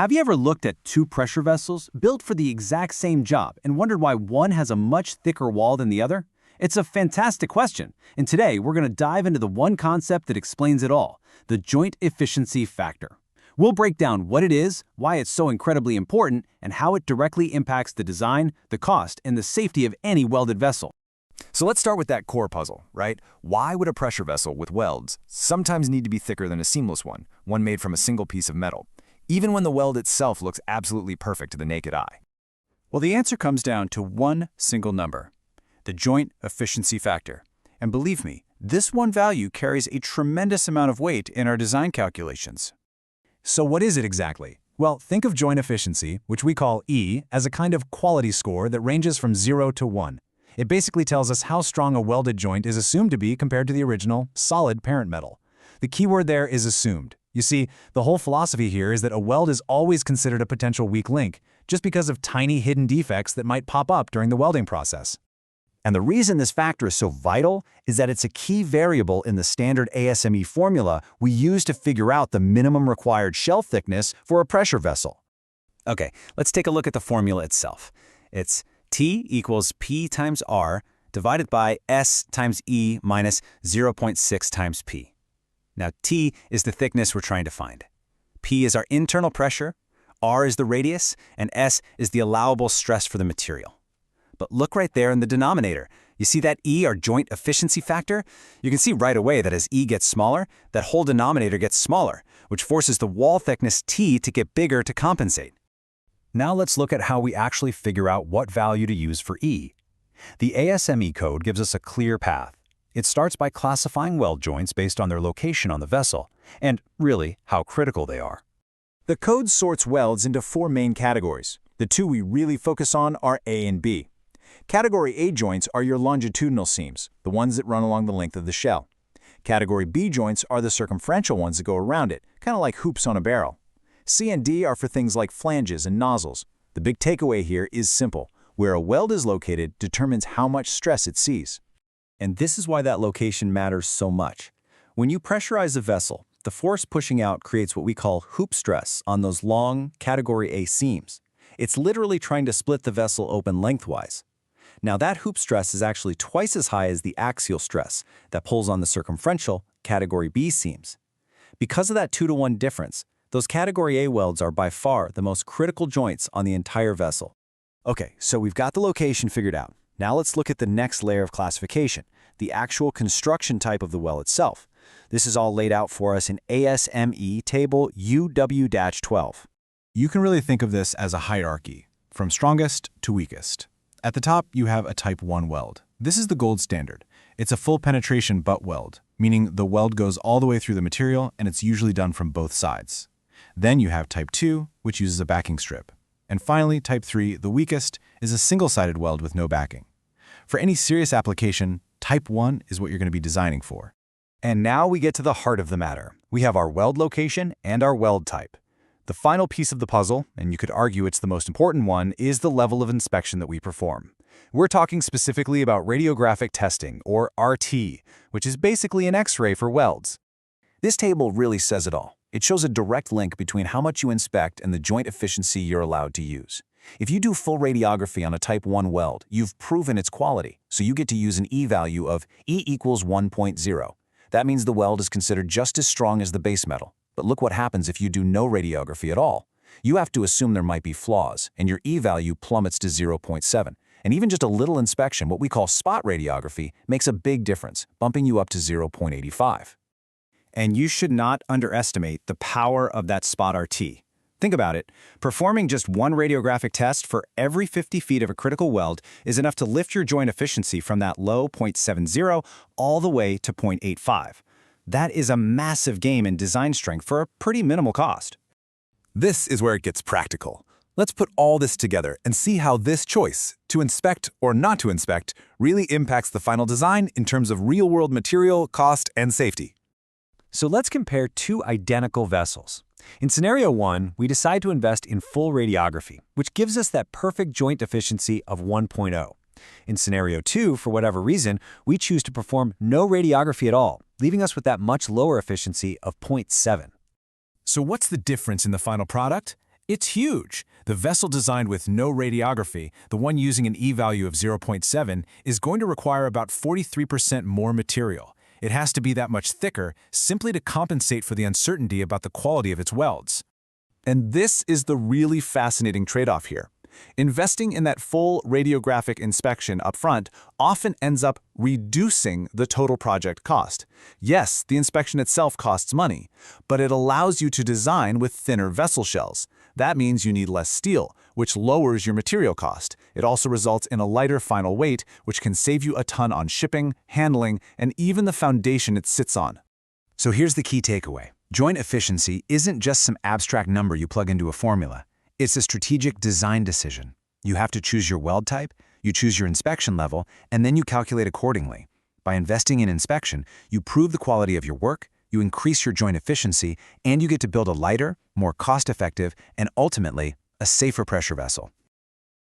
Have you ever looked at two pressure vessels built for the exact same job and wondered why one has a much thicker wall than the other? It's a fantastic question, and today we're going to dive into the one concept that explains it all, the joint efficiency factor. We'll break down what it is, why it's so incredibly important, and how it directly impacts the design, the cost, and the safety of any welded vessel. So let's start with that core puzzle, right? Why would a pressure vessel with welds sometimes need to be thicker than a seamless one made from a single piece of metal, even when the weld itself looks absolutely perfect to the naked eye? Well, the answer comes down to one single number, the joint efficiency factor. And believe me, this one value carries a tremendous amount of weight in our design calculations. So what is it exactly? Well, think of joint efficiency, which we call E, as a kind of quality score that ranges from 0 to 1. It basically tells us how strong a welded joint is assumed to be compared to the original, solid parent metal. The key word there is assumed. You see, the whole philosophy here is that a weld is always considered a potential weak link, just because of tiny hidden defects that might pop up during the welding process. And the reason this factor is so vital is that it's a key variable in the standard ASME formula we use to figure out the minimum required shell thickness for a pressure vessel. Okay, let's take a look at the formula itself. It's T equals P times R divided by S times E minus 0.6 times P. Now, T is the thickness we're trying to find. P is our internal pressure, R is the radius, and S is the allowable stress for the material. But look right there in the denominator. You see that E, our joint efficiency factor? You can see right away that as E gets smaller, that whole denominator gets smaller, which forces the wall thickness T to get bigger to compensate. Now let's look at how we actually figure out what value to use for E. The ASME code gives us a clear path. It starts by classifying weld joints based on their location on the vessel, and really, how critical they are. The code sorts welds into four main categories. The two we really focus on are A and B. Category A joints are your longitudinal seams, the ones that run along the length of the shell. Category B joints are the circumferential ones that go around it, kind of like hoops on a barrel. C and D are for things like flanges and nozzles. The big takeaway here is simple. Where a weld is located determines how much stress it sees. And this is why that location matters so much. When you pressurize a vessel, the force pushing out creates what we call hoop stress on those long Category A seams. It's literally trying to split the vessel open lengthwise. Now that hoop stress is actually twice as high as the axial stress that pulls on the circumferential Category B seams. Because of that 2-to-1 difference, those Category A welds are by far the most critical joints on the entire vessel. Okay, so we've got the location figured out. Now let's look at the next layer of classification, the actual construction type of the weld itself. This is all laid out for us in ASME table UW-12. You can really think of this as a hierarchy, from strongest to weakest. At the top, you have a Type 1 weld. This is the gold standard. It's a full penetration butt weld, meaning the weld goes all the way through the material and it's usually done from both sides. Then you have Type 2, which uses a backing strip. And finally, Type 3, the weakest, is a single-sided weld with no backing. For any serious application, Type 1 is what you're going to be designing for. And now we get to the heart of the matter. We have our weld location and our weld type. The final piece of the puzzle, and you could argue it's the most important one, is the level of inspection that we perform. We're talking specifically about radiographic testing, or RT, which is basically an X-ray for welds. This table really says it all. It shows a direct link between how much you inspect and the joint efficiency you're allowed to use. If you do full radiography on a Type 1 weld, you've proven its quality, so you get to use an E value of E equals 1.0. That means the weld is considered just as strong as the base metal. But look what happens if you do no radiography at all. You have to assume there might be flaws, and your E value plummets to 0.7. And even just a little inspection, what we call spot radiography, makes a big difference, bumping you up to 0.85. And you should not underestimate the power of that spot RT. Think about it. Performing just one radiographic test for every 50 feet of a critical weld is enough to lift your joint efficiency from that low 0.70 all the way to 0.85. That is a massive gain in design strength for a pretty minimal cost. This is where it gets practical. Let's put all this together and see how this choice, to inspect or not to inspect, really impacts the final design in terms of real-world material, cost, and safety. So let's compare two identical vessels. In Scenario 1, we decide to invest in full radiography, which gives us that perfect joint efficiency of 1.0. In Scenario 2, for whatever reason, we choose to perform no radiography at all, leaving us with that much lower efficiency of 0.7. So what's the difference in the final product? It's huge. The vessel designed with no radiography, the one using an E-value of 0.7, is going to require about 43% more material. It has to be that much thicker simply to compensate for the uncertainty about the quality of its welds. And this is the really fascinating trade-off here. Investing in that full radiographic inspection upfront often ends up reducing the total project cost. Yes, the inspection itself costs money, but it allows you to design with thinner vessel shells. That means you need less steel, which lowers your material cost. It also results in a lighter final weight, which can save you a ton on shipping, handling, and even the foundation it sits on. So here's the key takeaway. Joint efficiency isn't just some abstract number you plug into a formula. It's a strategic design decision. You have to choose your weld type, you choose your inspection level, and then you calculate accordingly. By investing in inspection, you prove the quality of your work, you increase your joint efficiency, and you get to build a lighter, more cost-effective, and ultimately, a safer pressure vessel.